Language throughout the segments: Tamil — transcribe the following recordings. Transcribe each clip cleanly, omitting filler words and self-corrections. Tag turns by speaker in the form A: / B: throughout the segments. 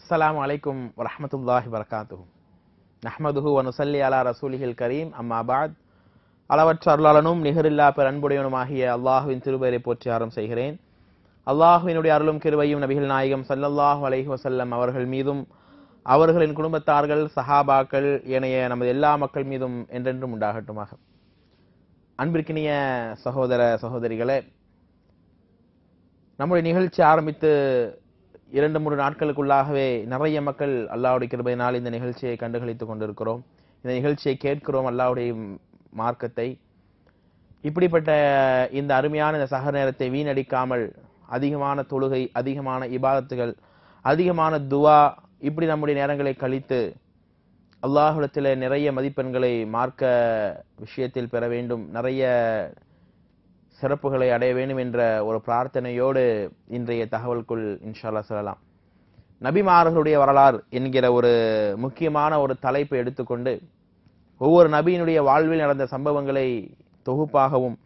A: அஸ்ஸலாமு அலைக்கும் வரஹ்மத்துல்லாஹி வபரகாத்துஹு. நஹ்மதுஹு வ நுஸல்லி அலா ரசூலிஹில் கரீம். அம்மா பஅத். அளவற்ற அருளாளனும் நிகரில்லா பெரன்புடையவனுமாகிய அல்லாஹ்வின் திருப்பெயரை போற்றி ஆரம்பம் செய்கிறேன். அல்லாஹ்வினுடைய அருளும் கிருபையும் நபிகள் நாயகம் ஸல்லல்லாஹு அலைஹி வஸல்லம் அவர்கள் மீதும் அவர்களின் குடும்பத்தார்கள் சஹாபாக்கள் ஏனைய நமது எல்லா மக்கள் மீதும் என்றென்றும் உண்டாகட்டுமாக. அன்பிற்கினிய சகோதர சகோதரிகளே, நம்முடைய நிகழ்ச்சி ஆரம்பித்து 2-3 நாட்களுக்குள்ளாகவே நிறைய மக்கள் அல்லாஹ்வுடைய கிருபையினால் இந்த நிகழ்ச்சியை கண்டுகளித்துக் கொண்டிருக்கிறோம். இந்த நிகழ்ச்சியை கேட்கிறோம், அல்லாஹ்வுடைய மார்க்கத்தை. இப்படிப்பட்ட இந்த அருமையான இந்த சஹர் நேரத்தை வீணடிக்காமல் அதிகமான தொழுகை, அதிகமான இபாதத்துகள், அதிகமான துவா, இப்படி நம்முடைய நேரங்களை கழித்து அல்லாஹ்விடத்தில் நிறைய மதிப்பெண்களை மார்க்க விஷயத்தில் பெற வேண்டும், நிறைய சிறப்புகளை அடைய வேண்டும் என்ற ஒரு பிரார்த்தனையோடு இன்றைய தகவலுக்குள் இன்ஷா அல்லாஹ் செல்லலாம். நபிமார்களுடைய வரலாறு என்கிற ஒரு முக்கியமான ஒரு தலைப்பை எடுத்துக்கொண்டு ஒவ்வொரு நபியினுடைய வாழ்வில் நடந்த சம்பவங்களை தொகுப்பாகவும்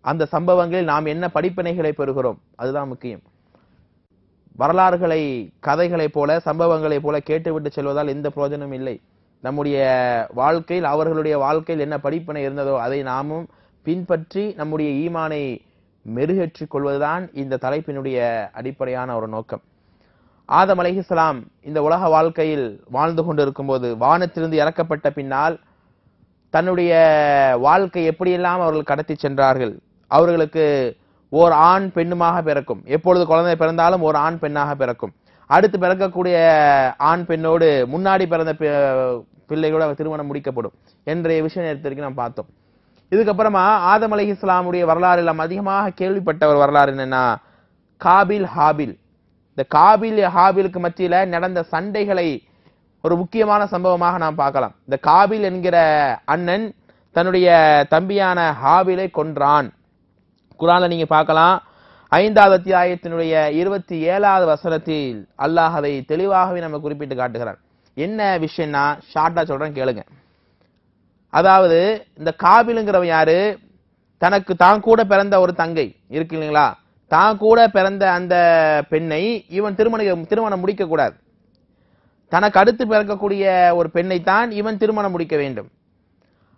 A: அந்த சம்பவங்களில் நாம் என்ன படிப்பினைகளை பெறுகிறோம் அதுதான் முக்கியம். வரலாறுகளை கதைகளை போல சம்பவங்களை போல கேட்டுவிட்டு செல்வதால் எந்த பிரயோஜனமும் இல்லை. நம்முடைய வாழ்க்கையில் அவர்களுடைய வாழ்க்கையில் என்ன படிப்பினை இருந்ததோ அதை நாமும் பின்பற்றி நம்முடைய ஈமானை மெருகேற்றிக் கொள்வதுதான் இந்த தலைப்பினுடைய அடிப்படையான ஒரு நோக்கம். ஆதம் அலைஹிஸ்ஸலாம் இந்த உலக வாழ்க்கையில் வாழ்ந்து கொண்டிருக்கும் போது வானத்திலிருந்து இறக்கப்பட்ட பின்னால் தன்னுடைய வாழ்க்கை எப்படியெல்லாம் அவர்கள் கடத்தி சென்றார்கள். அவர்களுக்கு ஓர் ஆண் பெண்ணுமாக பிறக்கும். எப்பொழுது குழந்தை பிறந்தாலும் ஒரு ஆண் பெண்ணாக பிறக்கும். அடுத்து பிறக்கக்கூடிய ஆண் பெண்ணோடு முன்னாடி பிறந்த பிள்ளைகளோட திருமணம் முடிக்கப்படும் என்ற விஷயம் நேரத்திற்கு நாம் பார்த்தோம். இதுக்கப்புறமா ஆதம் அலைஹிஸ்ஸலாமுடைய வரலாறு எல்லாம் அதிகமாக கேள்விப்பட்ட ஒரு வரலாறு என்னன்னா காபில் ஹாபில். இந்த காபில் ஹாபிலுக்கு மத்தியில நடந்த சண்டைகளை ஒரு முக்கியமான சம்பவமாக நாம் பார்க்கலாம். இந்த காபில் என்கிற அண்ணன் தன்னுடைய தம்பியான ஹாபிலை கொன்றான். குர்ஆன்ல நீங்க பார்க்கலாம், 5வது அத்தியாயத்தினுடைய 27வது வசனத்தில் அல்லாஹ் அதை தெளிவாகவே நம்ம குறிப்பிட்டு காட்டுகிறான். என்ன விஷயம்னா ஷார்ட்டா சொல்றேன் கேளுங்க. அதாவது இந்த காபிலுங்கிறவன் யாரு? தனக்கு தான் கூட பிறந்த ஒரு தங்கை இருக்கு இல்லைங்களா, தான் கூட பிறந்த அந்த பெண்ணை இவன் திருமணம் முடிக்க கூடாது. தனக்கு அடுத்து பிறக்கக்கூடிய ஒரு பெண்ணை தான் இவன் திருமணம் முடிக்க வேண்டும்.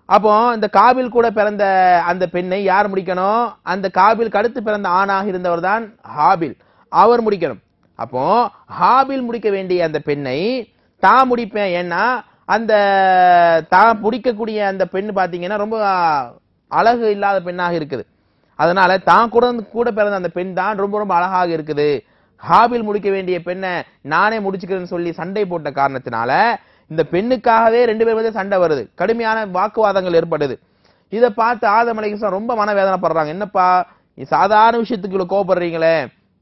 A: அப்போ இந்த காபில் கூட பிறந்த அந்த பெண்ணை யார் முடிக்கணும்? அந்த காபிலுக்கு அடுத்து பிறந்த ஆணாக இருந்தவர் தான் ஹாபில், அவர் முடிக்கணும். அப்போ ஹாபில் முடிக்க வேண்டிய அந்த பெண்ணை தான் முடிப்பேன். ஏன்னா அந்த தான் பிடிக்கக்கூடிய அந்த பெண் பாத்தீங்கன்னா ரொம்ப அழகு இல்லாத பெண்ணாக இருக்குது. அதனால தான் கூட பிறந்த அந்த பெண் தான் ரொம்ப ரொம்ப அழகாக இருக்குது. ஹாபில் முடிக்க வேண்டிய பெண்ணை நானே முடிச்சுக்கிறேன்னு சொல்லி சண்டை போட்ட காரணத்தினால இந்த பெண்ணுக்காகவே 2 பேர் வந்து சண்டை வருது, கடுமையான வாக்குவாதங்கள் ஏற்படுது. இதை பார்த்து ஆதம் அலைஹிஸ்ஸலாம் ரொம்ப மனவேதனைப்படுறாங்க. என்னப்பா சாதாரண விஷயத்துக்கு இவ்வளவு கோபப்படுறீங்களே?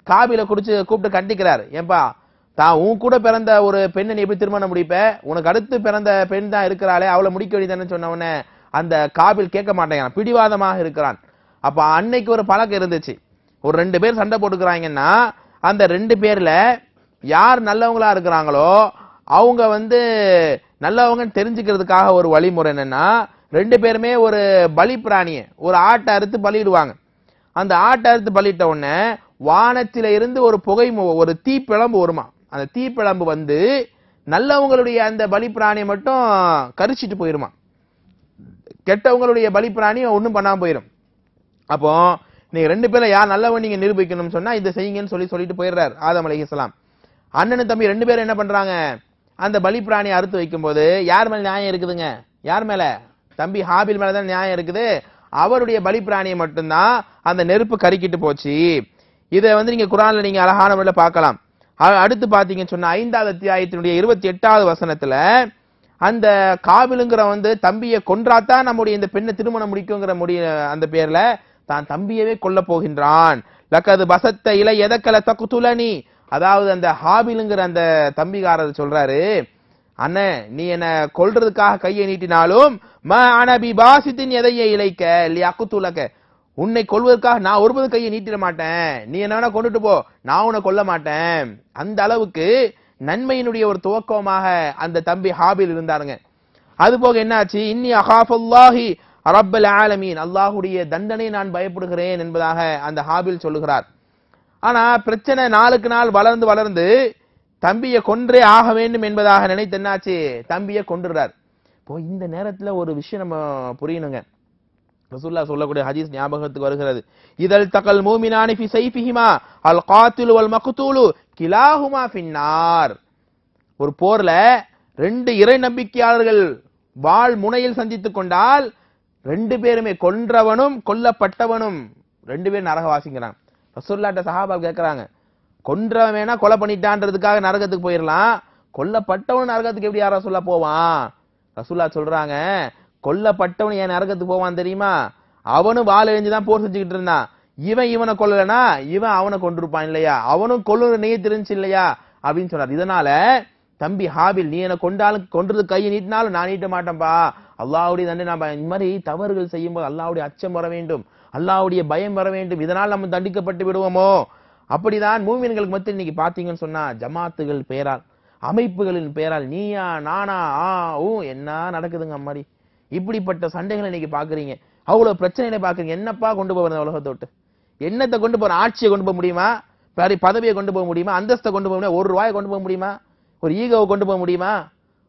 A: காபில கூப்பிட்டு கண்டிக்கிறார். ஏன்பா தான் உன் கூட பிறந்த ஒரு பெண்ணை நீ எப்படி திருமணம் முடிப்ப? உனக்கு அடுத்து பிறந்த பெண் தான் இருக்கிறாளே, அவளை முடிக்க வேண்டியதானு சொன்ன உடனே அந்த காபில் கேட்க மாட்டேங்கிறான், பிடிவாதமாக இருக்கிறான். அப்ப அன்னைக்கு ஒரு பழக்கம் இருந்துச்சு, ஒரு 2 பேர் சண்டை போட்டுக்கிறாங்கன்னா அந்த 2 பேர்ல யார் நல்லவங்களா இருக்கிறாங்களோ அவங்க வந்து நல்லவங்கன்னு தெரிஞ்சுக்கிறதுக்காக ஒரு வழிமுறை என்னன்னா 2 பேருமே ஒரு பலி பிராணியை ஒரு ஆட்டை அறுத்து பலியிடுவாங்க. அந்த ஆட்டை அறுத்து பலியிட்ட உடனே வானத்தில இருந்து ஒரு புகை ஒரு தீப்பிழம்பு வருமா. அந்த தீப்பிழம்பு வந்து நல்லவங்களுடைய அந்த பலி பிராணியை மட்டும் கரிச்சிட்டு போயிருமா, கெட்டவங்களுடைய பலி பிராணி ஒண்ணும் பண்ணாம போயிடும். அப்போ நீங்க 2 பேர்ல யார் நல்லவன் நீங்க நிரூபிக்கணும்னு சொன்னா இதை செய்யுங்கன்னு சொல்லிட்டு போயிடுறாரு ஆதம் அலைஹிஸ்ஸலாம். அண்ணனும் தம்பி 2 பேரும் என்ன பண்றாங்க? அந்த பலி பிராணியை அறுத்து வைக்கும் போது யார் மேல நியாயம் இருக்குதுங்க? யார் மேல? தம்பி ஹாபில் மேலதான் நியாயம் இருக்குது. அவருடைய பலி பிராணியை மட்டும்தான் அந்த நெருப்பு கருக்கிட்டு போச்சு. இதை வந்து நீங்க குர்ஆன்ல நீங்க அழகான முறையில பார்க்கலாம். அடுத்து பாத்தீங்கன்னு சொன்னா 5வது அத்தியாயத்தினுடைய 28வது வசனத்துல அந்த காபிலுங்கிற வந்து தம்பியை கொன்றாத்தான் நம்முடைய இந்த பெண்ணை திருமணம் முடிக்குங்கிற அந்த பேர்ல தான் தம்பியவே கொல்ல போகின்றான். லக்கது பசத்த இலை எதக்கல தக்குதுலனி. அதாவது அந்த ஹாபிலுங்கிற அந்த தம்பிகாரர் சொல்றாரு, அண்ணன் நீ என்ன கொல்றதுக்காக கையை நீட்டினாலும் பாசித்தின் எதைய இலைக்க லியக்குதுலக, உன்னை கொல்வதற்காக நான் ஒருபோதும் கையை நீட்டிட மாட்டேன். நீ என்ன வேணா கொண்டுட்டு போ, நான் உன்னை கொல்ல மாட்டேன். அந்த அளவுக்கு நன்மையினுடைய ஒரு துவக்கமாக அந்த தம்பி ஹாபில் இருந்தாருங்க. அது போக என்னாச்சு? இன்னி அகாஃபுல்லாஹி ரப்பல் ஆலமீன், அல்லாஹ்வுடைய தண்டனை நான் பயப்படுகிறேன் என்பதாக அந்த ஹாபில் சொல்லுகிறார். ஆனா பிரச்சனை நாளுக்கு நாள் வளர்ந்து தம்பியை கொன்றே ஆக வேண்டும் என்பதாக நினைத்து என்னாச்சு, தம்பியை கொன்றுறார். இப்போ இந்த நேரத்துல ஒரு விஷயம் நம்ம புரியணுங்க. ரசூலுல்லாஹ் சொல்லக்கூடிய ஹதீஸ் ஞாபகத்துக்கு வருகிறது. இதல் தகல் மூமினானி ஃபி ஸைஃபிஹிமா அல் காத்திலு வல் மக்தூலு கிலாஹுமா ஃபின்னார். ஒரு போர்ல ரெண்டு இறை நம்பிக்கையாளர்கள் வாள் முனையில் சந்தித்துக் கொண்டால் ரெண்டு பேருமே, கொன்றவனும் கொல்லப்பட்டவனும் ரெண்டு பேரும் நரகவாசிங்கிறாங்க. ரசூலுல்லாஹ்ட்ட சஹாபாக்கள் கேட்கறாங்க, கொன்றவன் வேணா கொலை பண்ணிட்டான்றதுக்காக நரகத்துக்கு போயிடலாம், கொல்லப்பட்டவன் நரகத்துக்கு எப்படி யாரா சொல்ல போவான்? ரசூலுல்லாஹ் சொல்றாங்க, கொல்லப்பட்டவன் ஏன் நரகத்துக்கு போவான் தெரியுமா? அவனும் வாள் எழுந்துதான் போர் செஞ்சுக்கிட்டு இருந்தான். இவனை கொல்லலனா இவன் அவனை கொண்டிருப்பான் இல்லையா, அவனும் கொல்லுற நியத்து இருந்துச்சு இல்லையா அப்படின்னு சொன்னார். இதனால தம்பி ஹாபில், நீ என்ன கொண்டாலும் கொன்றது கையை நீட்டினாலும் நான் நீட்ட மாட்டேன்பா. அல்லாஹ்வுடைய தண்டனை, நம்ம இந்த மாதிரி தவறுகள் செய்யும்போது அல்லாஹ்வுடைய அச்சம் வர வேண்டும், அல்லாஹ்வுடைய பயம் வர வேண்டும். இதனால் நம்ம தண்டிக்கப்பட்டு விடுவோமோ? அப்படிதான் மூமின்களுக்கு மத்தியில் இன்னைக்கு பாத்தீங்கன்னு சொன்னா ஜமாத்துகள் பெயரால், அமைப்புகளின் பெயரால் நீயா நானா என்ன நடக்குதுங்க அம்மாடி. இப்படிப்பட்ட சண்டைகளை இன்னைக்கு பாக்குறீங்க, அவ்வளவு பிரச்சனைகளை பாக்குறீங்க. என்னப்பா கொண்டு போறது உலகத்தோட்டு? என்னத்தை கொண்டு போற? ஆட்சியை கொண்டு போக முடியுமா? பதவியை கொண்டு போக முடியுமா? அந்தஸ்தை கொண்டு போக முடியுமா? ஒரு ரூபாயை கொண்டு போக முடியுமா? ஒரு ஈகோவை கொண்டு போக முடியுமா?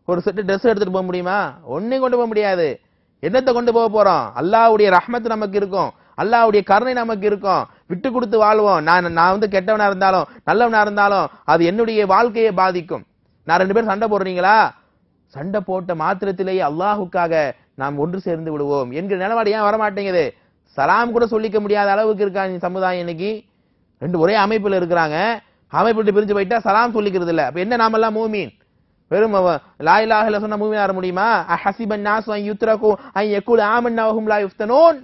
A: ஒரு செட்டு ட்ரெஸ் எடுத்துட்டு போக முடியுமா? ஒன்னையும் கொண்டு போக முடியாது. என்னத்தை கொண்டு போக போறோம்? அல்லாஹ்வுடைய ரஹ்மத் நமக்கு இருக்கும், அல்லாஹ்வுடைய கருணை நமக்கு இருக்கும், விட்டு கொடுத்து வாழ்வோம். நான் வந்து கெட்டவனா இருந்தாலும் நல்லவனா இருந்தாலும் அது என்னுடைய வாழ்க்கையை பாதிக்கும். நான் ரெண்டு பேரும் சண்டை போடுறீங்களா, சண்டை போட்ட மாத்திரத்திலேயே அல்லாஹுக்காக நாம் ஒன்று சேர்ந்து விடுவோம் என்கிற நிலவாடு ஏன் வரமாட்டேங்குது? சலாம் கூட சொல்லிக்க முடியாத அளவுக்கு இருக்கா இந்த சமுதாயம் இன்னைக்கு. ரெண்டு ஒரே அமைப்புல இருக்கிறாங்க, அமைப்பு பிரிஞ்சு போயிட்டா சலாம் சொல்லிக்கிறது இல்ல. அப்ப என்ன நாமெல்லாம் மூமீன்? வெறும் லா இலாஹ இல்லல்லாஹ் சொன்னா மூமீன் ஆக முடியுமா? அஹஸிபன் நாஸு அன் யுத்ரகு அன் யகுலு ஆமன்னா வஹும் லா யுஃப்தனூன்.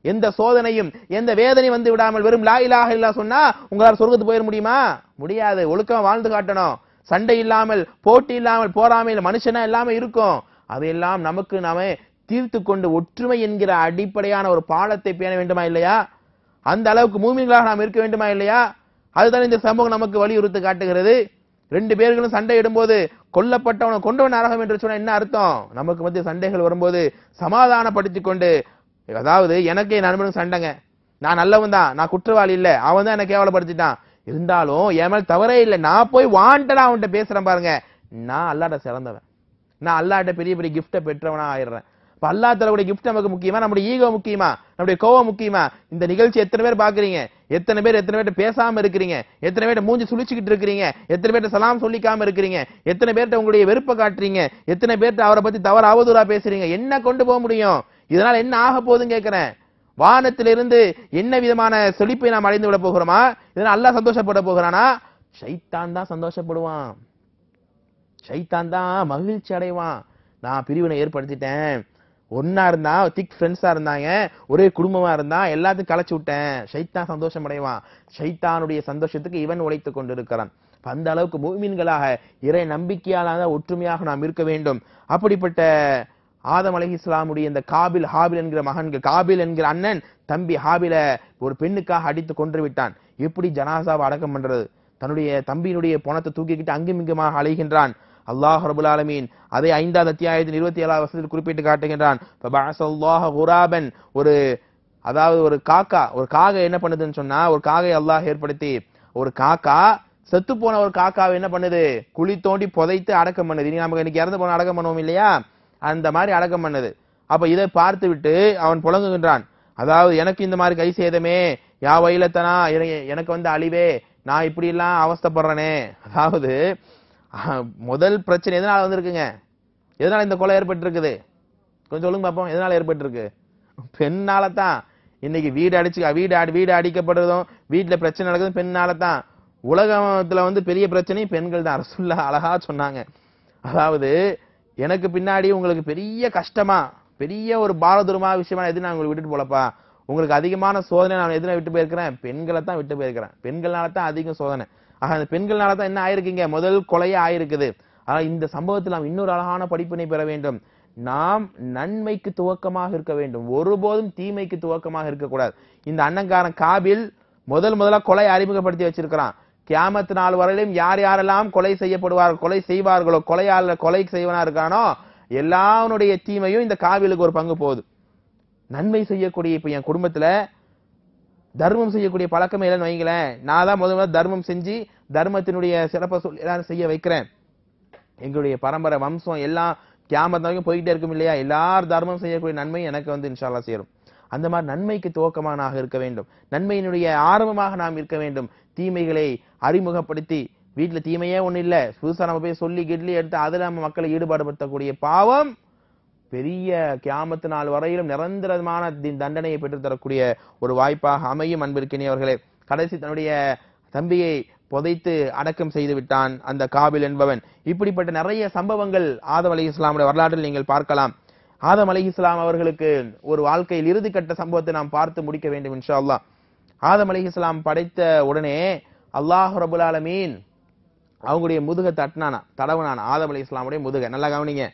A: எந்த சோதனையும் எந்த வேதனையும் வந்து விடாமல் வெறும் லா இலாஹ இல்லல்லாஹ் சொன்னா உங்களால சொர்க்கத்துக்கு போயிட முடியுமா? முடியாது. ஒழுக்கமா வாழ்ந்து காட்டணும். சண்டை இல்லாமல், போட்டி இல்லாமல், போராமையில் மனுஷனா எல்லாமே இருக்கும். அதையெல்லாம் நமக்கு நாமே தீர்த்து கொண்டு ஒற்றுமை என்கிற அடிப்படையான ஒரு பாலத்தை பேண வேண்டுமா இல்லையா? அந்த அளவுக்கு மூமின்களாக நாம் இருக்க வேண்டுமா இல்லையா? அதுதான் இந்த சமூகம் நமக்கு வலியுறுத்தி காட்டுகிறது. ரெண்டு பேர்களும் சண்டை இடும்போது கொல்லப்பட்டவனை கொண்டவன் நரகம் என்று சொன்ன என்ன அர்த்தம்? நமக்கு மத்திய சண்டைகள் வரும்போது சமாதானப்படுத்திக் கொண்டு, அதாவது எனக்கு என் நண்பனுக்கு சண்டைங்க, நான் நல்லவன் தான், நான் குற்றவாளி இல்ல, அவன் தான் என்ன கேவலப்படுத்திட்டான், இருந்தாலும் என் மேல தவறே இல்லை, நான் போய் வாண்டடா அவன்கிட்ட பேசுறேன் பாருங்க, நான் அல்லாஹ்ட்ட சிறந்தவன், நான் அல்லாஹ்ட்ட பெரிய பெரிய கிஃப்ட பெற்றவனா ஆயிடுறேன். இப்ப அல்லாஹ் தஆலாவுடைய கிஃப்ட் நமக்கு முக்கியமா, நம்முடைய ஈகோ முக்கியமா, நம்முடைய கோவம் முக்கியமா? இந்த நிகழ்ச்சி எத்தனை பேர் பாக்குறீங்க? எத்தனை பேர் பேசாம இருக்கிறீங்க? எத்தனை பேர் மூஞ்சி சுளிச்சுக்கிட்டு இருக்கிறீங்க? எத்தனை பேர் சலாம் சொல்லிக்காம இருக்கிறீங்க? எத்தனை பேர்ட்ட உங்களுடைய வெறுப்பை காட்டுறீங்க? எத்தனை பேர்ட்ட அவரை பத்தி தவறு அவதூறா பேசுறீங்க? என்ன கொண்டு போக முடியும்? இதனால என்ன ஆக போகுதுன்னு கேட்கிறேன். வானத்திலிருந்து என்ன விதமான செழிப்பை நாம் அடைந்து விட போகிறோமா? இதனால அல்லாஹ் சந்தோஷப்பட போகிறானா? ஷைத்தான் தான் சந்தோஷப்படுவான், ஷைத்தான் தான் மகிழ்ச்சி அடைவான். நான் பிரிவினை ஏற்படுத்திட்டேன், ஒன்னா இருந்தா திக் ஃப்ரெண்ட்ஸா இருந்தாங்க, ஒரே குடும்பமா இருந்தா எல்லாத்தையும் கலைச்சு விட்டேன், ஷைத்தான் சந்தோஷம் அடைவான். ஷைத்தானுடைய சந்தோஷத்துக்கு இவன் உழைத்துக் கொண்டிருக்கிறான். அந்த அளவுக்கு முஃமின்களாக இறை நம்பிக்கையாளராக ஒற்றுமையாக நாம் இருக்க வேண்டும். அப்படிப்பட்ட ஆதம் அலைஹிஸ்ஸலாமுடைய இந்த காபில் ஹாபில் என்கிற மகன்கள், காபில் என்கிற அண்ணன் தம்பி ஹாபில ஒரு பெண்ணுக்காக அடித்து கொன்று விட்டான். எப்படி ஜனாசாவை அடக்கம் பண்றது? தன்னுடைய தம்பியினுடைய பணத்தை தூக்கிக்கிட்டு அங்குமிங்குமாக அலைகின்றான். அல்லாஹ் ரப்பல் ஆலமீன் அதை 5வது அத்தியாயத்தின் 27வது வசனத்தில் குறிப்பிட்டு காட்டுகின்றான். ஃபபஅஸல்லாஹு குராபன், ஒரு அதாவது ஒரு காக்கா, ஒரு காகை என்ன பண்ணுதுன்னு சொன்னா, ஒரு காகை அல்லாஹ் ஏற்படுத்தி, ஒரு காக்கா செத்து போன ஒரு காக்காவை என்ன பண்ணுது, குழி தோண்டி புதைத்து அடக்கம் பண்ணுது. இனி நமக்கு இன்னைக்கு இறந்து போன அடக்கம் பண்ணுவோம் இல்லையா, அந்த மாதிரி அடக்கம் பண்ணுது. அப்ப இதை பார்த்து விட்டு அவன் புலங்குகின்றான். அதாவது எனக்கு இந்த மாதிரி கை சேதமே, யா வயலத்தனா, எனக்கு வந்து அழிவே, நான் இப்படி எல்லாம் அவஸ்தைப்படுறனே. அதாவது முதல் பிரச்சனை எதனால வந்திருக்குங்க? எதனால இந்த கொலை ஏற்பட்டு இருக்குது? கொஞ்சம் சொல்லுங்க பாப்போம், எதனால ஏற்பட்டு இருக்கு? பெண்ணால தான். இன்னைக்கு வீடு அடிக்கப்படுறதும் வீட்டுல பிரச்சனை நடக்குதும் பெண்ணால தான். உலகத்துல வந்து பெரிய பிரச்சனை பெண்கள் தான். ரசூலுல்லாஹ் அழகா சொன்னாங்க. அதாவது எனக்கு பின்னாடி உங்களுக்கு பெரிய கஷ்டமா, பெரிய ஒரு பாரதூரமா விஷயமா எது நான் உங்களுக்கு விட்டுட்டு போலப்பா, உங்களுக்கு அதிகமான சோதனை நான் எதுனா விட்டு போயிருக்கிறேன், பெண்களை தான் விட்டு போயிருக்கிறேன். பெண்கள்னால தான் அதிகம் சோதனை. ஆக அந்த பெண்கள்னால தான் என்ன ஆயிருக்கீங்க, முதல் கொலையே ஆயிருக்குது. ஆனா இந்த சம்பவத்தில் நாம் இன்னொரு அழகான படிப்பினை பெற வேண்டும். நாம் நன்மைக்கு துவக்கமாக இருக்க வேண்டும், ஒருபோதும் தீமைக்கு துவக்கமாக இருக்கக்கூடாது. இந்த அண்ணங்காரன் காபில் முதலா கொலை அறிமுகப்படுத்தி வச்சிருக்கிறான். கியாமத் நாள் வரையிலும் யார் யாரெல்லாம் கொலை செய்யப்படுவார்கள், கொலை செய்வார்களோ, கொலை செய்வனா இருக்கானோ எல்லாருடைய தீமையும் இந்த காபிலுக்கு ஒரு பங்கு போகுது. நன்மை செய்யக்கூடிய இப்ப என் குடும்பத்துல தர்மம் செய்யக்கூடிய பழக்கமே இல்லைன்னு வைங்களேன். நான் தான் முதல்ல தர்மம் செஞ்சு தர்மத்தினுடைய சிறப்பை சொல்லி எல்லாரும் செய்ய வைக்கிறேன். எங்களுடைய பரம்பரை வம்சம் எல்லாம் கியாமத் வரைக்கும் போயிட்டே இருக்கும் இல்லையா? எல்லாரும் தர்மம் செய்யக்கூடிய நன்மை எனக்கு வந்து இன்ஷா அல்லாஹ் சேரும். அந்த மாதிரி நன்மைக்கு துவக்கமானாக இருக்க வேண்டும். நன்மையினுடைய ஆரம்பமாக நாம் இருக்க வேண்டும். தீமைகளை அறிமுகப்படுத்தி வீட்டுல தீமையே ஒண்ணு இல்ல, புதுசா நம்ம போய் சொல்லி கிட்லி எடுத்து அதுல நம்ம மக்களை ஈடுபாடுபடுத்தக்கூடிய பாவம் பெரிய கியாமத்து நாள் வரையிலும் நிரந்தரமான தண்டனையை பெற்று தரக்கூடிய ஒரு வாய்ப்பாக அமையும். அன்பிற்கினியவர்களே, கடைசி தன்னுடைய தம்பியை புதைத்து அடக்கம் செய்து விட்டான் அந்த காபில் என்பவன். இப்படிப்பட்ட நிறைய சம்பவங்கள் ஆதம் அலைஹிஸ்ஸலாமுடைய வரலாற்றில் நீங்கள் பார்க்கலாம். ஆதம் அலைஹிஸ்ஸலாம் அவர்களுக்கு ஒரு வாழ்க்கையில் இறுதிக்கட்ட சம்பவத்தை நாம் பார்த்து முடிக்க வேண்டும் இன்ஷா அல்லாஹ். ஆதம் அலைஹிஸ்ஸலாம் படைத்த உடனே அல்லாஹ் ரப்பல் ஆலமீன் அவங்களுடைய முதுக தடவுனானா. ஆதம் அலைஹிஸ்ஸலாமுடைய முதுக நல்லா கவனிங்க,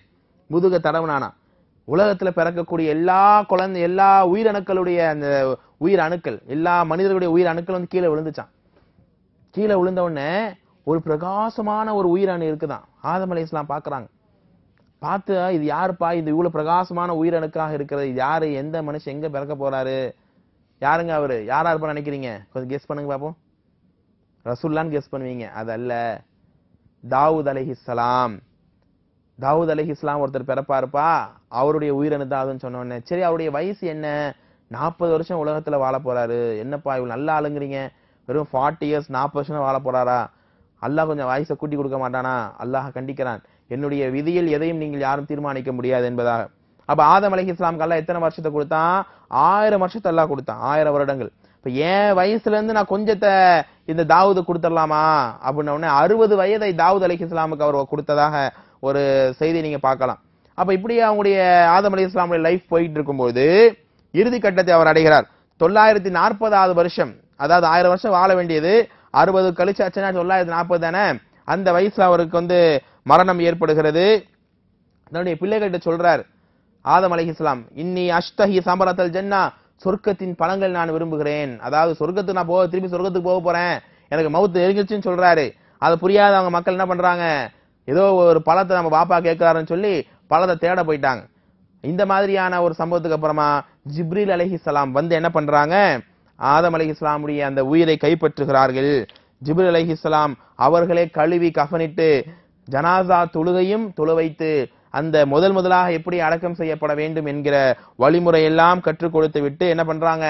A: முதுக தடவுனானா. உலகத்துல பிறக்கக்கூடிய எல்லா உயிரணுக்களுடைய அந்த உயிர் அணுக்கள், எல்லா மனிதர்களுடைய உயிர் அணுக்கள் வந்து கீழே விழுந்துச்சான். கீழே விழுந்த உடனே ஒரு பிரகாசமான ஒரு உயிரணு இருக்குதான். ஆதம் அலைஹிஸ்ஸலாம் பாக்குறாங்க. பார்த்து இது யாருப்பா, இது இவ்வளவு பிரகாசமான உயிரணுக்காக இருக்கிறது, இது யாரு, எந்த மனுஷன் எங்க பிறக்க போறாரு, யாருங்க அவரு, யாரா இருப்பா நினைக்கிறீங்க? கொஞ்சம் கெஸ் பண்ணுங்க பாப்போம். ரசூல்லான்னு கெஸ் பண்ணுவீங்க, அதல்ல, தாவூத் அலைஹிஸ்ஸலாம். தாவூத் அலைஹிஸ்ஸலாம் ஒருத்தர் பிறப்பாருப்பா, அவருடைய உயிரணு தான் அதுன்னு சொன்ன உடனே சரி அவருடைய வயசு என்ன, 40 வருஷம் உலகத்துல வாழ போறாரு, என்னப்பா இவ்வளவு நல்லா ஆளுங்கிறீங்க, வெறும் 40 இயர்ஸ் 40 வருஷம் வாழ போறாரா, அல்லாஹ் கொஞ்சம் வயசை கூட்டி கொடுக்க மாட்டானா? அல்லாஹ் கண்டிக்கிறான், என்னுடைய விதியில் எதையும் நீங்கள் யாரும் தீர்மானிக்க முடியாது என்பதாக. அப்ப ஆதம் அலைஹிஸ்ஸலாமுக்கு அல்லாஹ் எத்தனை வருஷத்தை கொடுத்தான்? 1000 வருஷத்தை அல்லாஹ் கொடுத்தான், 1000 வருடங்கள். இப்ப என் வயசுல இருந்து நான் கொஞ்சத்தை இந்த தாவூது கொடுத்துடலாமா அப்படின்ன உடனே 60 வயதை தாவூத் அலைஹிஸ்ஸலாமுக்கு அவர் கொடுத்ததாக ஒரு செய்தி நீங்க பார்க்கலாம். அப்ப இப்படி அவங்களுடைய ஆதம் அலைஹிஸ்ஸலாமுடைய லைஃப் போயிட்டு இருக்கும்போது இறுதி கட்டத்தை அவர் அடைகிறார். 940வது வருஷம், அதாவது 1000 வருஷம் வாழ வேண்டியது 60 கழிச்சாச்சுன்னா 940 தானே. அந்த வயசுல அவருக்கு வந்து மரணம் ஏற்படுகிறது. தன்னுடைய பிள்ளைகள்கிட்ட சொல்றார் ஆதம் அலைஹிஸ்ஸலாம், இன்னி அஷ்தஹி சமரத்தல் ஜன்னா, சொர்க்கத்தின் பழங்கள் நான் விரும்புகிறேன். அதாவது சொர்க்கத்துக்கு நான் திருப்பி சொர்க்கத்துக்கு போக போறேன், எனக்கு மவுத் நெருங்கிடுச்சுன்னு சொல்றாரு. அது புரியாத அவங்க மக்கள் என்ன பண்றாங்க, ஏதோ ஒரு பழத்தை நம்ம பாப்பா கேட்கிறாருன்னு சொல்லி பழத்தை தேட போயிட்டாங்க. இந்த மாதிரியான ஒரு சம்பவத்துக்கு அப்புறமா ஜிப்ரீல் அலைஹிஸ்ஸலாம் வந்து என்ன பண்றாங்க, ஆதம் அலைஹிஸ்ஸலாமுடைய அந்த உயிரை கைப்பற்றுகிறார்கள். ஜிப்ரீல் அலைஹிஸ்ஸலாம் அவர்களே கழுவி கஃனிட்டு ஜனாசா தொழுகையும் தொழ வைத்து அந்த முதலாக எப்படி அடக்கம் செய்யப்பட வேண்டும் என்கிற வழிமுறை எல்லாம் கற்றுக் கொடுத்து விட்டு என்ன பண்றாங்க,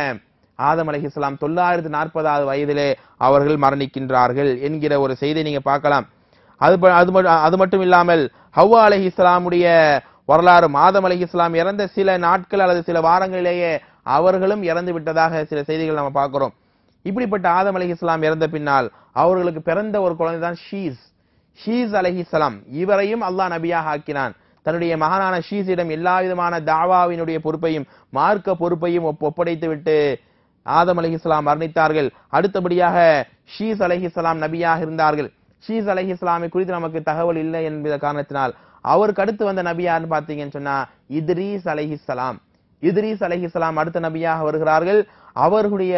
A: ஆதம் அலைஹிஸ்ஸலாம் 940வது வயதிலே அவர்கள் மரணிக்கின்றார்கள் என்கிற ஒரு செய்தியை நீங்க பார்க்கலாம். அது மட்டும் இல்லாமல் ஹவ்வா அலைஹிஸ்ஸலாமுடைய வரலாறும், ஆதம் அலைஹிஸ்ஸலாம் இறந்த சில நாட்கள் அல்லது சில வாரங்களிலேயே அவர்களும் இறந்து விட்டதாக சில செய்திகள் நம்ம பார்க்கிறோம். இப்படிப்பட்ட ஆதம் அலைஹிஸ்ஸலாம் இறந்த பின்னால் அவர்களுக்கு பிறந்த ஒரு குழந்தை தான் ஷீஸ் அலைஹிஸ்ஸலாம். இவரையும் அல்லாஹ் நபியாக ஆக்கினான். தன்னுடைய மகனான ஷீஸிடம் எல்லா விதமான தாவாவினுடைய பொறுப்பையும் மார்க்க பொறுப்பையும் ஒப்படைத்து விட்டு ஆதம் அலைஹிஸ்ஸலாம் மரணித்தார்கள். அடுத்தபடியாக ஷீஸ் அலைஹிஸ்ஸலாம் நபியாக இருந்தார்கள். ஷீஸ் அலைஹிஸ்ஸலாமை குறித்து நமக்கு தகவல் இல்லை என்பத காரணத்தினால் அவருக்கு அடுத்து வந்த நபி யாருன்னு பாத்தீங்கன்னு சொன்னா இத்ரீஸ் அலைஹிஸ்ஸலாம். இத்ரீஸ் அலைஹிஸ்ஸலாம் அடுத்த நபியாக வருகிறார்கள். அவர்களுடைய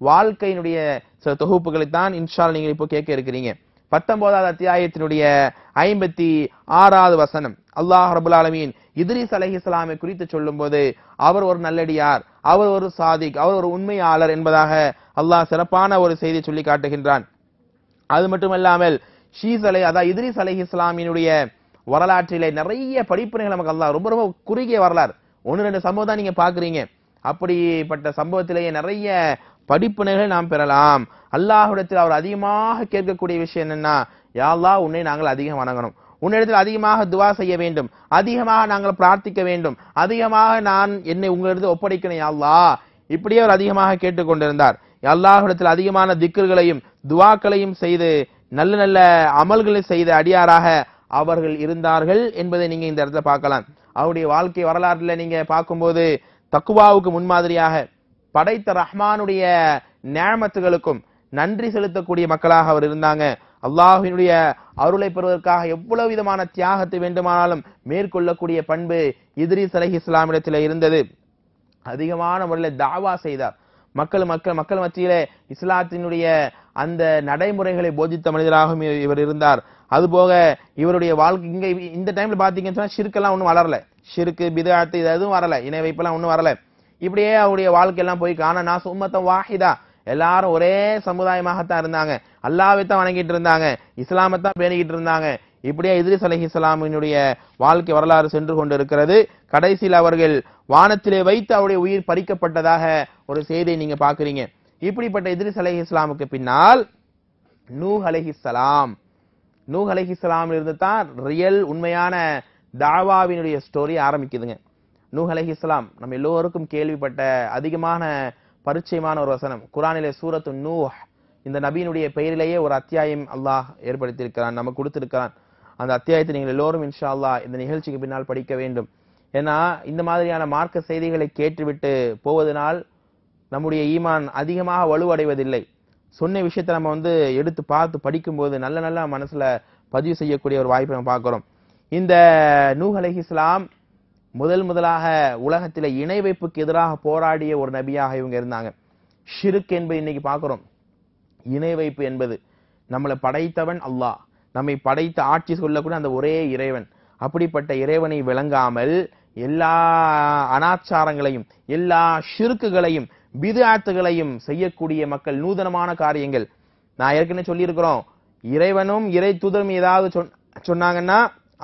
A: வாழ்க்கையினுடைய சில தொகுப்புகளை தான் இன்ஷா அல்லாஹ் நீங்க இப்போ கேட்க இருக்கிறீங்க. 19வது அத்தியாயத்தினுடைய 56வது வசனம், அல்லாஹ் ரப்பல் ஆலமீன் இத்ரீஸ் அலைஹிஸ்ஸலாமை குறித்து சொல்லும்போது அவர் ஒரு நல்லடியார், அவர் ஒரு சாதிக், அவர் ஒரு உண்மையாளர் என்பதாக அல்லாஹ் சிறப்பான ஒரு செய்தி சொல்லி காட்டுகின்றான். அது மட்டுமல்லாமல் அதாவது இத்ரீஸ் அலைஹிஸ்ஸலாமினுடைய வரலாற்றிலே நிறைய படிப்பினைகள் நமக்கு அல்லாஹ் ரொம்ப ரொம்ப குறுகிய வரலாறு, 1-2 சம்பவம் தான் நீங்க பாக்குறீங்க. அப்படிப்பட்ட சம்பவத்திலேயே நிறைய படிப்பினைகள் நாம் பெறலாம். அல்லாஹ்விடத்தில் அவர் அதிகமாக கேட்கக்கூடிய விஷயம் என்னன்னா, யா அல்லாஹ் உன்னை நாங்கள் அதிகம் வணங்கணும், உன்னிடத்தில் அதிகமாக துவா செய்ய வேண்டும், அதிகமாக நாங்கள் பிரார்த்திக்க வேண்டும், அதிகமாக நான் என்னை உங்களிடத்தில் ஒப்படைக்கணும் யா அல்லாஹ். இப்படியே அவர் அதிகமாக கேட்டுக்கொண்டிருந்தார். அல்லாஹ்விடத்தில் அதிகமான திக்ர்களையும் துவாக்களையும் செய்து நல்ல நல்ல அமல்களை செய்த அடியாராக அவர்கள் இருந்தார்கள் என்பதை நீங்க இந்த இடத்துல பார்க்கலாம். அவருடைய வாழ்க்கை வரலாறுல நீங்க பார்க்கும்போது தக்குவாவுக்கு முன்மாதிரியாக படைத்த ரஹ்மானுடைய நிஅமத்துகளுக்கும் நன்றி செலுத்தக்கூடிய மக்களாக அவர் இருந்தாங்க. அல்லாஹ்வினுடைய அருளை பெறுவதற்காக எவ்வளவு விதமான தியாகத்தை வேண்டுமானாலும் மேற்கொள்ளக்கூடிய பண்பு இத்ரீஸ் அலைஹிஸ்ஸலாமிடத்தில் இருந்தது. அதிகமான முறையில் தாவா செய்தார். மக்கள் மத்தியிலே இஸ்லாத்தினுடைய அந்த நடைமுறைகளை போதித்த மனிதராகவும் இவர் இருந்தார். அதுபோக இவருடைய வாழ்க்கை இங்க இந்த டைம்ல பாத்தீங்கன்னு சொன்னா ஷிர்கெல்லாம் ஒன்றும் வளரல, ஷிர்கு பித்அத் இது எதுவும் வரல, இணை வைப்பெல்லாம் ஒன்றும் வரல. இப்படியே அவருடைய வாழ்க்கை எல்லாம் போய் காண நான் உம்மத்தம் வாஹிதா, எல்லாரும் ஒரே சமுதாயமாகத்தான் இருந்தாங்க. அல்லாஹ்வை தான் வணங்கிட்டு இருந்தாங்க, இஸ்லாமை தான் பேணிக்கிட்டு இருந்தாங்க. இப்படியே இத்ரீஸ் அலைஹிஸ்ஸலாமினுடைய வாழ்க்கை வரலாறு சென்று கொண்டிருக்கிறது. கடைசியில் அவர்கள் வானத்திலே வைத்து அவருடைய உயிர் பறிக்கப்பட்டதாக ஒரு செய்தியை நீங்க பாக்குறீங்க. இப்படிப்பட்ட இத்ரீஸ் அலைஹிஸ்ஸலாமுக்கு பின்னால் நூஹ் அலைஹிஸ்ஸலாம், நூஹ் அலைஹிஸ்ஸலாமில் இருந்து தான் ரியல் உண்மையான தாவாவினுடைய ஸ்டோரி ஆரம்பிக்குதுங்க. நூஹ் அலைஹிஸ்ஸலாம் நம்ம எல்லோருக்கும் கேள்விப்பட்ட அதிகமான பரிச்சயமான ஒரு வசனம். குர்ஆனிலே சூரத்து நூஹ், இந்த நபியினுடைய பெயரிலேயே ஒரு அத்தியாயம் அல்லாஹ் ஏற்படுத்தியிருக்கிறான், நமக்கு கொடுத்திருக்கிறான். அந்த அத்தியாயத்தை நீங்கள் எல்லோரும் இன்ஷா அல்லாஹ் இந்த நிகழ்ச்சிக்கு பின்னால் படிக்க வேண்டும். ஏன்னா இந்த மாதிரியான மார்க்க செய்திகளை கேட்டுவிட்டு போவதனால் நம்முடைய ஈமான் அதிகமாக வலுவடைவதில்லை. சொன்ன விஷயத்தை நம்ம எடுத்து பார்த்து படிக்கும்போது நல்ல நல்ல மனசுல பதிவு செய்யக்கூடிய ஒரு வாய்ப்பை நம்ம பார்க்கிறோம். இந்த நூஹ் அலைஹிஸ்ஸலாம் முதலாக உலகத்தில இணை வைப்புக்கு எதிராக போராடிய ஒரு நபியாக இவங்க இருந்தாங்க. ஷிர்க் என்பது இன்னைக்கு பார்க்கிறோம். இணை வைப்பு என்பது நம்மளை படைத்தவன் அல்லாஹ், நம்மை படைத்து ஆட்சி சொல்லக்கூடிய அந்த ஒரே இறைவன். அப்படிப்பட்ட இறைவனை விளங்காமல் எல்லா அனாச்சாரங்களையும் எல்லா ஷிர்க்குகளையும் பித்ஆத்துகளையும் செய்யக்கூடிய மக்கள், நூதனமான காரியங்கள். நான் ஏற்கனவே சொல்லியிருக்கிறோம், இறைவனும் இறை தூதரும் ஏதாவது சொன்னாங்கன்னா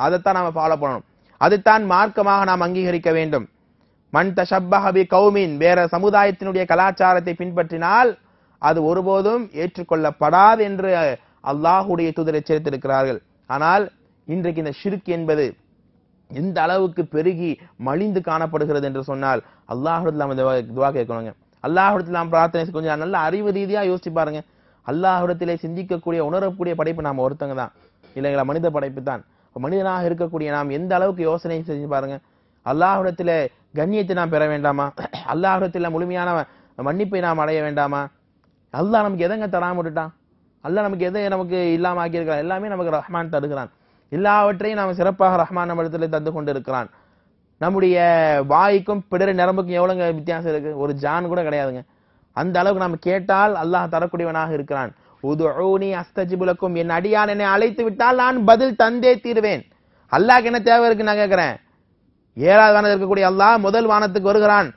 A: அதைத்தான் நாம ஃபாலோ பண்ணணும், அதைத்தான் மார்க்கமாக நாம் அங்கீகரிக்க வேண்டும். மன் தஷப்பஹ பி கௌமின், வேற சமுதாயத்தினுடைய கலாச்சாரத்தை பின்பற்றினால் அது ஒருபோதும் ஏற்றுக்கொள்ளப்படாது என்று அல்லாஹ்வுடைய தூதர் எச்சரித்திருக்கிறார்கள். ஆனால் இன்றைக்கு இந்த ஷிர்க் என்பது எந்த அளவுக்கு பெருகி மலிந்து காணப்படுகிறது என்று சொன்னால் அல்லாஹ்விடத்தில் நாம் துஆ கேட்கணுங்க. அல்லாஹ்விடத்தில் நாம் பிரார்த்தனை கொஞ்சம் நல்ல அறிவு ரீதியா யோசிச்சு பாருங்க. அல்லாஹ்விடத்திலே சிந்திக்கக்கூடிய உணரக்கூடிய படைப்பு நாம் ஒருத்தங்க தான் இல்லைங்களா? மனித படைப்பு தான். மனிதனாக இருக்கக்கூடிய நாம் எந்த அளவுக்கு யோசனை செஞ்சு பாருங்க. அல்லாஹ்விடத்திலே கண்ணியத்தை நாம் பெற வேண்டாமா? அல்லாஹ்விடத்திலே முழுமையான மன்னிப்பை நாம் அடைய வேண்டாமா? அல்லாஹ் நமக்கு எதங்க தராம விட்டுட்டான்? அல்லாஹ் நமக்கு எதை நமக்கு இல்லாம ஆக்கியிருக்கிறான்? எல்லாமே நமக்கு ரஹ்மான் தருகிறான். எல்லாவற்றையும் நாம் சிறப்பாக ரஹ்மான் நம்ம இடத்துல தந்து கொண்டு இருக்கிறான். நம்முடைய வாய்க்கும் பிடரி நரம்புக்கும் எவ்வளவுங்க வித்தியாசம் இருக்கு? ஒரு ஜான் கூட கிடையாதுங்க. அந்த அளவுக்கு நம்ம கேட்டால் அல்லாஹ் தரக்கூடியவனாக இருக்கிறான். உதுஊனி அஸ்தஜிபு லக்கும், என் அடியான் என்னை அழைத்து விட்டால் நான் பதில் தந்தே தீருவேன். அல்லாஹ்க்கு என்ன தேவை இருக்கு நான் கேட்கிறேன். 7வது வானத்தில் இருக்கக்கூடிய அல்லாஹ் முதல் வானத்துக்கு வருகிறான்.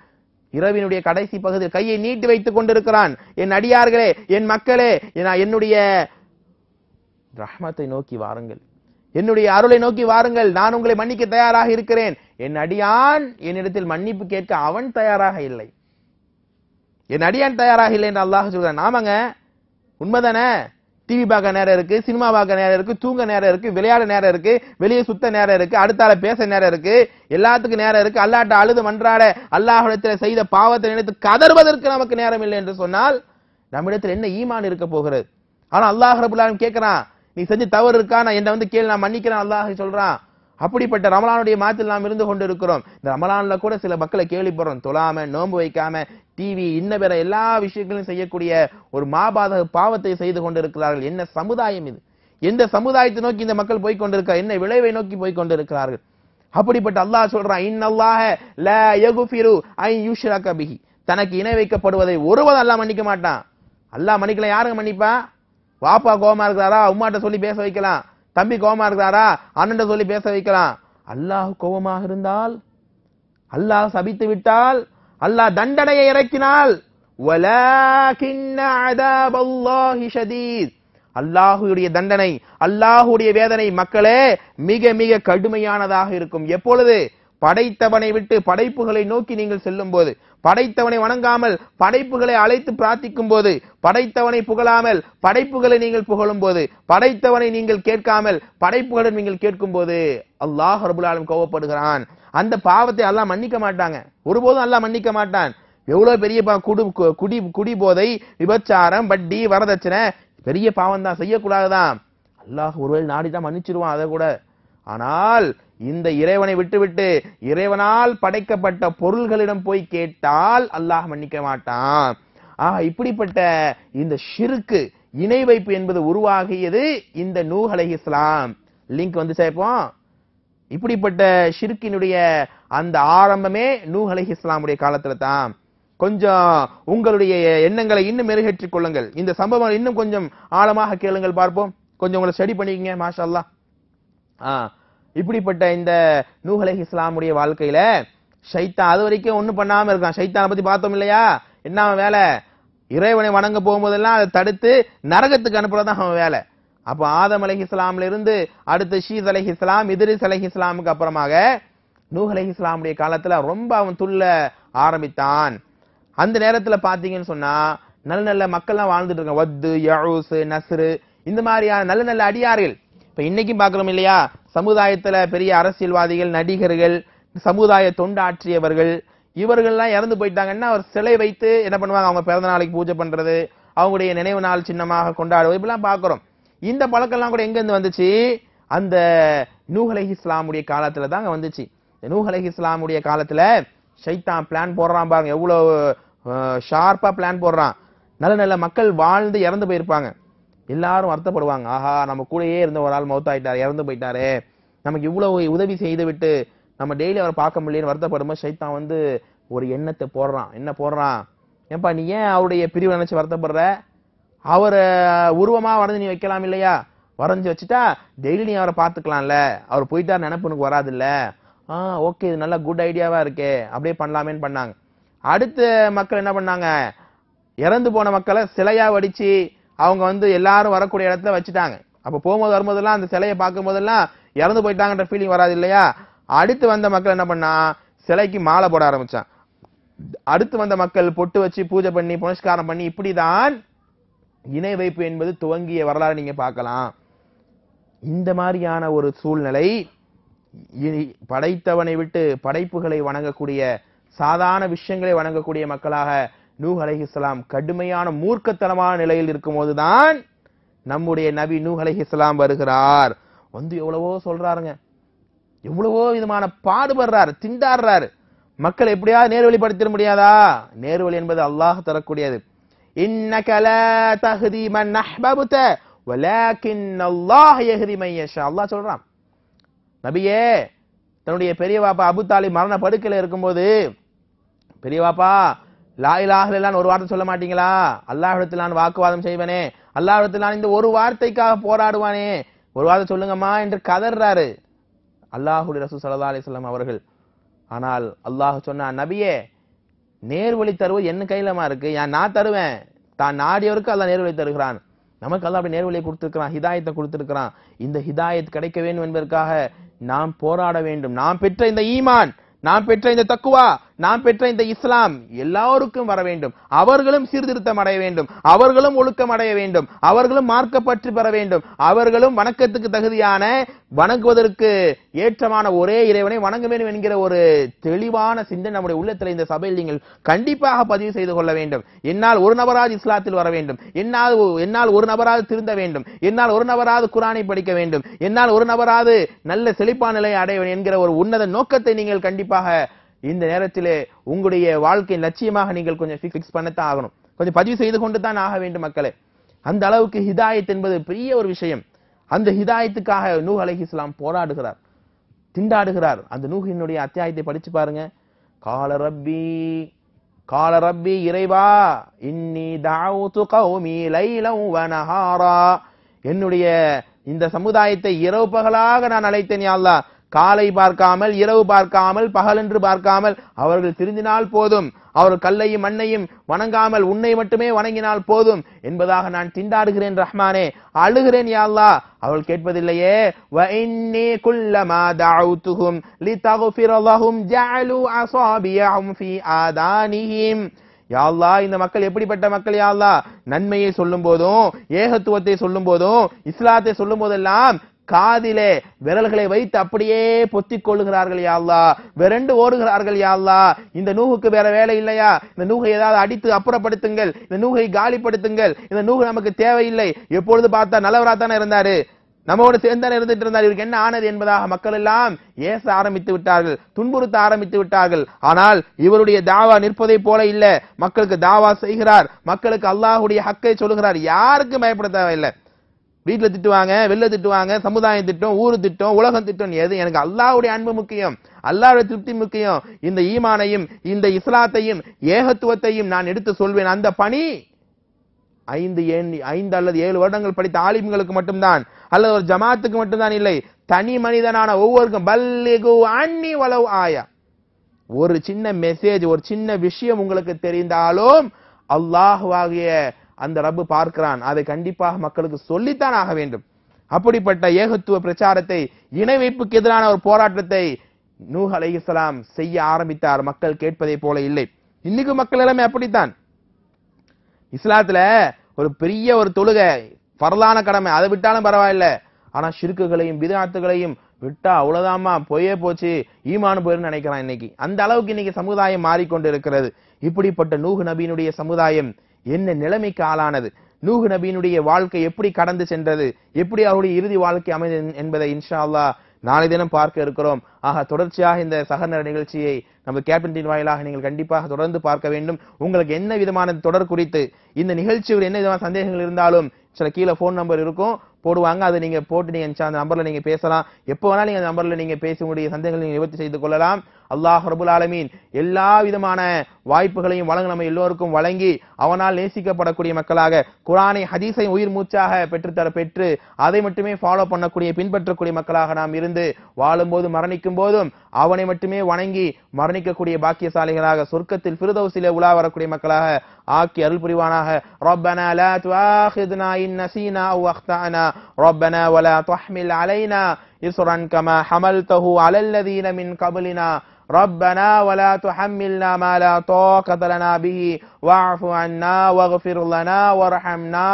A: இரவினுடைய கடைசி பகுதியில் கையை நீட்டி வைத்துக் கொண்டிருக்கிறான். என் அடியார்களே, என் மக்களே, என்னுடைய ரஹ்மத்தை நோக்கி வாருங்கள், என்னுடைய அருளை நோக்கி வாருங்கள், நான் உங்களை மன்னிக்க தயாராக இருக்கிறேன். என் அடியான் என்னிடத்தில் மன்னிப்பு கேட்க அவன் தயாராக இல்லை, என் அடியான் தயாராக இல்லை என்று அல்லாஹ் சொல்றான். ஆமாங்க, உண்மைதானே? டிவி பார்க்க நேரம் இருக்கு, சினிமா பார்க்க நேரம் இருக்கு, தூங்க நேரம் இருக்கு, விளையாட நேரம் இருக்கு, வெளியே சுத்த நேரம் இருக்கு, அடுத்தால பேச நேரம் இருக்கு, எல்லாத்துக்கும் நேரம் இருக்கு. அல்லாஹ்ட்ட அழுது மன்றாட, அல்லாஹ்விடத்தில் செய்த பாவத்தை நினைத்து கதறுவதற்கு நமக்கு நேரம் இல்லை என்று சொன்னால் நம்மிடத்தில் என்ன ஈமான் இருக்க போகிறது? ஆனா அல்லாஹ் ரப்பல் ஆலமீன் கேட்கிறான், நீ செஞ்ச தவறு இருக்கா, நான் என்ன கேள், நான் மன்னிக்கிறேன் அல்லாஹ் சொல்றான். அப்படிப்பட்ட ரமலானுடைய மாதத்தில் நாம் இருந்து கொண்டு இருக்கிறோம். இந்த ரமலான்ல கூட சில மக்களை கேள்விப்படுறோம், தொழாம நோன்பு வைக்காம டிவி இன்ன பிற எல்லா விஷயங்களையும் செய்யக்கூடிய ஒரு மாபாதக பாவத்தை செய்து கொண்டிருக்கிறார்கள். என்ன சமுதாயம் இது? எந்த சமுதாயத்தை நோக்கி இந்த மக்கள் போய் கொண்டிருக்கிறார்? என்ன விளைவை நோக்கி போய் கொண்டிருக்கிறார்கள்? அப்படிப்பட்ட அல்லாஹ் சொல்றான், இன்னல்லாஹ லா யக்ஃபிரு அன் யுஷ்ரக பிஹி, தனக்கு இணை வைக்கப்படுவதை ஒருவன் அல்லாஹ் மன்னிக்க மாட்டான். அல்லாஹ் மன்னிக்கல, யாருங்க மன்னிப்பா? வாப்பா கோவமா இருக்கிறாரா, உம்மாட்ட சொல்லி பேச வைக்கலாம். தம்பி கோவமா இருக்கிறாரா, அண்ணன்ட்ட சொல்லி பேச வைக்கலாம். அல்லாஹ் கோவமாக இருந்தால், அல்லாஹ் சபித்து விட்டால், அல்லாஹ் தண்டனையை இறக்கினால், வலாகின்ன அதாபல்லாஹி ஷதீத், அல்லாஹ்வுடைய தண்டனை, அல்லாஹ்வுடைய வேதனை மக்களே மிக மிக கடுமையானதாக இருக்கும். எப்பொழுது? படைத்தவனை விட்டு படைப்புகளை நோக்கி நீங்கள் செல்லும் போது, படைத்தவனை வணங்காமல் படைப்புகளை அழைத்து பிரார்த்திக்கும் போது, படைத்தவனை புகழாமல் படைப்புகளை நீங்கள் புகழும் போது, படைத்தவனை நீங்கள் கேட்காமல் படைப்புகளை நீங்கள் கேட்கும் போது அல்லாஹ் ரப்பல் ஆலமீன் கோபப்படுகிறான். அந்த பாவத்தை அல்லாஹ் மன்னிக்க மாட்டாங்க, ஒருபோதும் அல்லாஹ் மன்னிக்க மாட்டான். எவ்வளவு பெரிய குடி போதை, விபச்சாரம், வட்டி, வரதட்சணை பெரிய பாவம் தான், செய்யக்கூடாதுதான். அல்லாஹ் ஒருவேளை நாடிதான் மன்னிச்சிருவான் அதை கூட. ஆனால் இந்த இறைவனை விட்டுவிட்டு இறைவனால் படைக்கப்பட்ட பொருள்களிடம் போய் கேட்டால் அல்லாஹ் மன்னிக்க மாட்டான். இப்படிப்பட்ட இந்த ஷிர்க், இணை வைப்பு என்பது உருவாகியது இந்த நூஹ் அலைஹிஸ்ஸலாம். லிங்க் சேர்ப்போம். இப்படிப்பட்ட ஷிர்கினுடைய அந்த ஆரம்பமே நூஹ் அலைஹிஸ்ஸலாமுடைய காலத்துல தான். கொஞ்சம் உங்களுடைய எண்ணங்களை இன்னும் மெருகேற்றிக் கொள்ளுங்கள். இந்த சம்பவம் இன்னும் கொஞ்சம் ஆழமாக கேளுங்கள், பார்ப்போம். கொஞ்சம் உங்களை ஸ்டடி பண்ணிக்கங்க, மாஷா அல்லாஹ். இப்படிப்பட்ட இந்த நூஹ் அலைஹிஸ்ஸலாமுடைய வாழ்க்கையில ஷைத்தான் அது வரைக்கும் ஒண்ணும் பண்ணாம இருக்கான். ஷைத்தானை பத்தி பார்த்தோம் இல்லையா? என்ன வேலை? இறைவனை வணங்க போகும்போதெல்லாம் அதை தடுத்து நரகத்துக்கு அனுப்புறதான் அவன் வேலை. அப்ப ஆதம் அலைஹிஸ்ஸலாம்ல இருந்து அடுத்து ஷீஸ் அலைஹிஸ்ஸலாம், இத்ரிஸ் அலைஹிஸ்ஸலாமுக்கு அப்புறமாக நூஹ் அலைஹிஸ்ஸலாமுடைய காலத்துல ரொம்ப அவன் துள்ள ஆரம்பித்தான். அந்த நேரத்துல பாத்தீங்கன்னு சொன்னா நல்ல நல்ல மக்கள்லாம் வாழ்ந்துட்டு இருக்காங்க. வத்து, யஊஸ், நஸ்ரு, இந்த மாதிரியான நல்ல நல்ல அடியார்கள். இப்ப இன்னைக்கும் பாக்குறோம் இல்லையா, சமுதாயத்துல பெரிய அரசியல்வாதிகள், நடிகர்கள், சமுதாய தொண்டாற்றியவர்கள், இவர்கள்லாம் இறந்து போயிட்டாங்கன்னா ஒரு சிலை வைத்து என்ன பண்ணுவாங்க, அவங்க பிறந்த நாளைக்கு பூஜை பண்றது, அவங்களுடைய நினைவு நாள் சின்னமாக கொண்டாடுவது, இப்படிலாம் பாக்குறோம். இந்த பழக்கம்லாம் கூட எங்க இருந்து வந்துச்சு? அந்த நூஹ் அலைஹிஸ்ஸலாமுடைய காலத்துல தாங்க வந்துச்சு. நூஹ் அலைஹிஸ்ஸலாமுடைய காலத்துல ஷைத்தான் பிளான் போடுறான் பாருங்க, எவ்வளவு ஷார்ப்பா பிளான் போடுறான். நல்ல நல்ல மக்கள் வாழ்ந்து இறந்து போயிருப்பாங்க. எல்லாரும் வருத்தப்படுவாங்க, ஆஹா நம்ம கூடயே இருந்த ஒரு ஆள் மௌத்தாயிட்டாரு, இறந்து போயிட்டாரு, நமக்கு இவ்வளவு உதவி செய்து விட்டு நம்ம டெய்லி அவரை பார்க்க முடியலன்னு வருத்தப்படும்போது ஷைத்தான் வந்து ஒரு எண்ணத்தை போடுறான். என்ன போடுறான்? ஏன்பா நீ ஏன் அவருடைய பிரிவு நினைச்சு வருத்தப்படுற? அவரை உருவமா வரைஞ்சு நீ வைக்கலாம் இல்லையா? வரைஞ்சு வச்சுட்டா டெய்லி நீ அவரை பார்த்துக்கலாம்ல, அவர் போயிட்டார் நினைப்பு உனக்கு வராது இல்ல? ஓகே, இது நல்ல குட் ஐடியாவா இருக்கே, அப்படியே பண்ணலாமேன்னு பண்ணாங்க. அடுத்த மக்கள் என்ன பண்ணாங்க, இறந்து போன மக்களை சிலையா வடிச்சு அவங்க வந்து எல்லாரும் வரக்கூடிய இடத்துல வச்சுட்டாங்க. அப்ப போகும்போது வரும்போதெல்லாம் அந்த சிலையை பார்க்கும் போதெல்லாம் இறந்து போயிட்டாங்கன்ற ஃபீலிங் வராது இல்லையா? அடுத்து வந்த மக்கள் என்ன பண்ணா, சிலைக்கு மாலை போட ஆரம்பிச்சான். அடுத்து வந்த மக்கள் பொட்டு வச்சு பூஜை பண்ணி புனஸ்காரம் பண்ணி, இப்படிதான் இணை வைப்பு என்பது துவங்கிய வரலாறு நீங்க பார்க்கலாம். இந்த மாதிரியான ஒரு சூழ்நிலை படைத்தவனை விட்டு படைப்புகளை வணங்கக்கூடிய, சாதாரண விஷயங்களை வணங்கக்கூடிய மக்களாக நூஹ் அலைஹிஸ்ஸலாம் கடுமையான மூர்க்கத்தனமான நிலையில் இருக்கும்போதுதான் நம்முடைய நபி நூஹ் அலைஹிஸ்ஸலாம் வருகிறார். வந்து எவ்வளவோ சொல்றாருங்க, எவ்வளவோ விதமான பாடுபடுறாரு, திண்டாடுறாரு. மக்கள் எப்படியாவது நேர்வழிப்படுத்திட முடியாதா? நேர்வழி என்பது அல்லாஹ் தரக்கூடியது. இன்னக லா தஹ்தி மன் அஹ்பப்த வலாக்கின் அல்லாஹ் யஹ்தி மன் யஷா. அல்லாஹ் சொல்றான், நபியே தன்னுடைய பெரிய பாப்பா அபு தாலிப் மரண படுக்கையில இருக்கும்போது, பெரிய பாப்பா லா இலாஹ இல்லல்லாஹ் ஒரு வார்த்தை சொல்ல மாட்டீங்களா? அல்லாஹ்விடத்தில் நான் வாக்குவாதம் செய்வனே, அல்லாஹ்விடத்தில் நான் இந்த ஒரு வார்த்தைக்காக போராடுவானே, ஒரு வார்த்தை சொல்லுங்கம்மா என்று கதறாரு அல்லாஹ்வுடைய ரசூல் ஸல்லல்லாஹு அலைஹி வஸல்லம் அவர்கள். ஆனால் அல்லாஹ் சொன்னான், நபியே நேர்வழி தருவது என்ன கையிலமா இருக்கு, நான் தருவேன். தான் நாடியவருக்கு அல்லாஹ் நேர்வழி தருகிறான். நமக்கு அல்லாஹ் அப்படி நேர்வழியை கொடுத்திருக்கிறான், ஹிதாயத்தை கொடுத்திருக்கிறான். இந்த ஹிதாயத் கிடைக்க வேண்டும் என்பதற்காக நாம் போராட வேண்டும். நாம் பெற்ற இந்த ஈமான், நாம் பெற்ற இந்த தக்குவா, நாம் பெற்ற இந்த இஸ்லாம் எல்லாருக்கும் வர வேண்டும். அவர்களும் சீர்திருத்தம் அடைய வேண்டும், அவர்களும் ஒழுக்கம் அடைய வேண்டும், அவர்களும் மார்க்கப்பற்று பெற வேண்டும், அவர்களும் வணக்கத்துக்கு தகுதியான, வணங்குவதற்கு ஏற்றமான ஒரே இறைவனை வணங்க வேண்டும் என்கிற ஒரு தெளிவான சிந்தனை நம்முடைய உள்ளத்தில் இந்த சபையில் நீங்கள் கண்டிப்பாக பதிவு செய்து கொள்ள வேண்டும். என்னால் ஒரு நபராது இஸ்லாத்தில் வர வேண்டும், என்னால் ஒரு நபராது திருந்த வேண்டும், என்னால் ஒரு நபராது குர்ஆனை படிக்க வேண்டும், என்னால் ஒரு நபராது நல்ல செழிப்பான நிலையை அடைய வேண்டும் என்கிற ஒரு உன்னத நோக்கத்தை நீங்கள் கண்டிப்பாக இந்த நேரத்திலே உங்களுடைய வாழ்க்கை லட்சியமாக நீங்கள் கொஞ்சம் ஃபிக்ஸ் பண்ணத்தான் ஆகணும், கொஞ்சம் பதிவு செய்து கொண்டு தான் ஆக வேண்டும் மக்களே. அந்த அளவுக்கு ஹிதாயத் என்பது பெரிய ஒரு விஷயம். அந்த ஹிதாயத்துக்காக நூஹ் அலைஹிஸ்ஸலாம் போராடுகிறார், திண்டாடுகிறார். அந்த நூஹினுடைய அத்தியாயத்தை படிச்சு பாருங்க. கால ரப்பி இறைவா இன்னி தஅவுது கௌமி லைலன் வ நஹாரா, என்னுடைய இந்த சமுதாயத்தை இரவு பகலாக நான் அழைத்தேன் யா அல்லாஹ். காலை பார்க்காமல், இரவு பார்க்காமல், பகல் என்று பார்க்காமல் அவர்கள் திருந்தினால் போதும், அவர்கள் கல்லையும் மண்ணையும் வணங்காமல் உன்னை மட்டுமே வணங்கினால் போதும் என்பதாக நான் திண்டாடுகிறேன் ரஹ்மானே, அழுகிறேன் யா அல்லாஹ். அவர்கள் கேட்பதில்லையே. வ இன்னி குல்லமா தஅவுதுஹும் லிதக்ஃபிர லஹும் ஜஅலு அஸாபியஹும் ஃபீ ஆதானிஹிம். யா அல்லாஹ், இந்த மக்கள் எப்படிப்பட்ட மக்கள் யா அல்லாஹ்? நன்மையை சொல்லும் போதும், ஏகத்துவத்தை சொல்லும் போதும், இஸ்லாத்தை சொல்லும் போதெல்லாம் காதிலே விரல்களை வைத்து அப்படியே பொத்திக் கொள்ளுகிறார்கள் யா அல்லாஹ், விரண்டு ஓடுகிறார்கள் யா அல்லாஹ். இந்த நூஹுக்கு வேற வேலை இல்லையா? இந்த நூஹை ஏதாவது அடித்து அப்புறப்படுத்துங்கள், இந்த நூஹை காலிப்படுத்துங்கள், இந்த நூஹ் நமக்கு தேவையில்லை, எப்பொழுது பார்த்தா நல்லவராத்தானே இருந்தாரு, நம்மோடு சேர்ந்தானே இருந்துட்டு இருந்தார், இவருக்கு என்ன ஆனது என்பதாக மக்கள் எல்லாம் ஏச ஆரம்பித்து விட்டார்கள், துன்புறுத்த ஆரம்பித்து விட்டார்கள். ஆனால் இவருடைய தாவா நிற்பதை போல இல்ல. மக்களுக்கு தாவா செய்கிறார், மக்களுக்கு அல்லாஹ்வுடைய ஹக்கை சொல்லுகிறார். யாருக்கும் பயப்பட தேவையில்லை. வீட்டுல திட்டுவாங்க, வெளில திட்டுவாங்க, சமுதாயம் திட்டம், ஊரு திட்டம், உலகம் திட்டம், எது எனக்கு அல்லாஹ்வுடைய அன்பு முக்கியம், அல்லாஹ்வுடைய திருப்தி முக்கியம். இந்த ஈமானையும் இந்த இஸ்லாத்தையும் ஏகத்துவத்தையும் நான் எடுத்து சொல்வேன். அந்த பணி 5 அல்லது 7 வருடங்கள் படித்த ஆலிம்களுக்கு மட்டும்தான், அல்லது ஒரு ஜமாத்துக்கு மட்டும்தான் இல்லை, தனி மனிதனான ஒவ்வொருக்கும் பல்லிகு அன்னி வலவ் ஆயா. ஒரு சின்ன மெசேஜ், ஒரு சின்ன விஷயம் உங்களுக்கு தெரிந்தாலும் அல்லாஹ்வாகிய அந்த ரப்பு பார்க்கிறான். அதை கண்டிப்பாக மக்களுக்கு சொல்லித்தான் ஆக வேண்டும். அப்படிப்பட்ட ஏகத்துவ பிரச்சாரத்தை, இணை வைப்புக்கு எதிரான ஒரு போராட்டத்தை நூஹ் அலைஹிஸ்ஸலாம் செய்ய ஆரம்பித்தார். மக்கள் கேட்பதை போல இல்லை. இன்னைக்கு மக்கள் எல்லாமே அப்படித்தான். இஸ்லாத்துல ஒரு பெரிய ஒரு தொழுகை ஃபர்லான கடமை, அதை விட்டாலும் பரவாயில்ல. ஆனா ஷிர்க்குகளையும் பித்அத்துகளையும் விட்டா அவ்வளவுதாமா, போயே போச்சு, ஈமான் போயிருந்து நினைக்கிறான். இன்னைக்கு அந்த அளவுக்கு இன்னைக்கு சமுதாயம் மாறிக்கொண்டு இருக்கிறது. இப்படிப்பட்ட நூஹ் நபியினுடைய சமுதாயம் என்ன நிலைமைக்கு ஆளானது, நூஹ் நபியினுடைய வாழ்க்கை எப்படி கடந்து சென்றது, எப்படி அவருடைய இறுதி வாழ்க்கை அமைந்தது என்பதை இன்ஷா அல்லாஹ் நாளை தினம் பார்க்க இருக்கிறோம். ஆக தொடர்ச்சியாக இந்த சஹர் நிகழ்ச்சியை நம்ம கேப்டன் டின் வாயிலாக நீங்கள் கண்டிப்பாக தொடர்ந்து பார்க்க வேண்டும். உங்களுக்கு என்ன விதமான தொடர் குறித்து, இந்த நிகழ்ச்சியில் என்ன விதமான சந்தேகங்கள் இருந்தாலும் சில கீழே போன் நம்பர் இருக்கும், போடுவாங்க. அதை நீங்க போட்டு நீங்க அந்த நம்பர்ல நீங்க பேசலாம். எப்போ வேணாலும் நீங்க அந்த நம்பர்ல நீங்க பேசி உங்களுடைய சந்தேகங்களை நீங்க நிவர்த்தி செய்து கொள்ளலாம். அல்லாஹ் ரப்பல் ஆலமீன் எல்லா விதமான வாய்ப்புகளையும் வழங்க நம்ம எல்லோருக்கும் வழங்கி அவனால் நேசிக்கப்படக்கூடிய மக்களாக, குர்ஆனை ஹதீஸை உயிர் மூச்சாக பெற்று அதை மட்டுமே ஃபாலோ பண்ணக்கூடிய பின்பற்றக்கூடிய மக்களாக நாம் இருந்து வாழும்போது மரணிக்கும் போதும் அவனை மட்டுமே வணங்கி மரணிக்கக்கூடிய பாக்கியசாலிகளாக சொர்க்கத்தில் ஃபிர்தௌஸிலே உலா வரக்கூடிய மக்களாக ஆக்கி அருள் புரிவானாக. ரப்பனா லா துஆஹிதுனா இன் நஸீனா அவ் அக்தஅனா ரப்பனா வலா துஹ்மில் அலைனா இஸ்ரன் கமா ஹமல்தஹு அலல் லதீன மின் கப்லினா ربنا ولا تحملنا ما لا طاقة لنا به واعف عنا واغفر لنا وارحمنا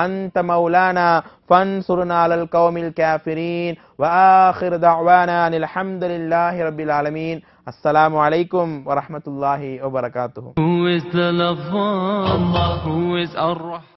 A: أنت مولانا فانصرنا على القوم الكافرين وآخر دعوانا أن الحمد لله رب العالمين. السلام عليكم ورحمة الله وبركاته. Who is the lover? Allah. Who is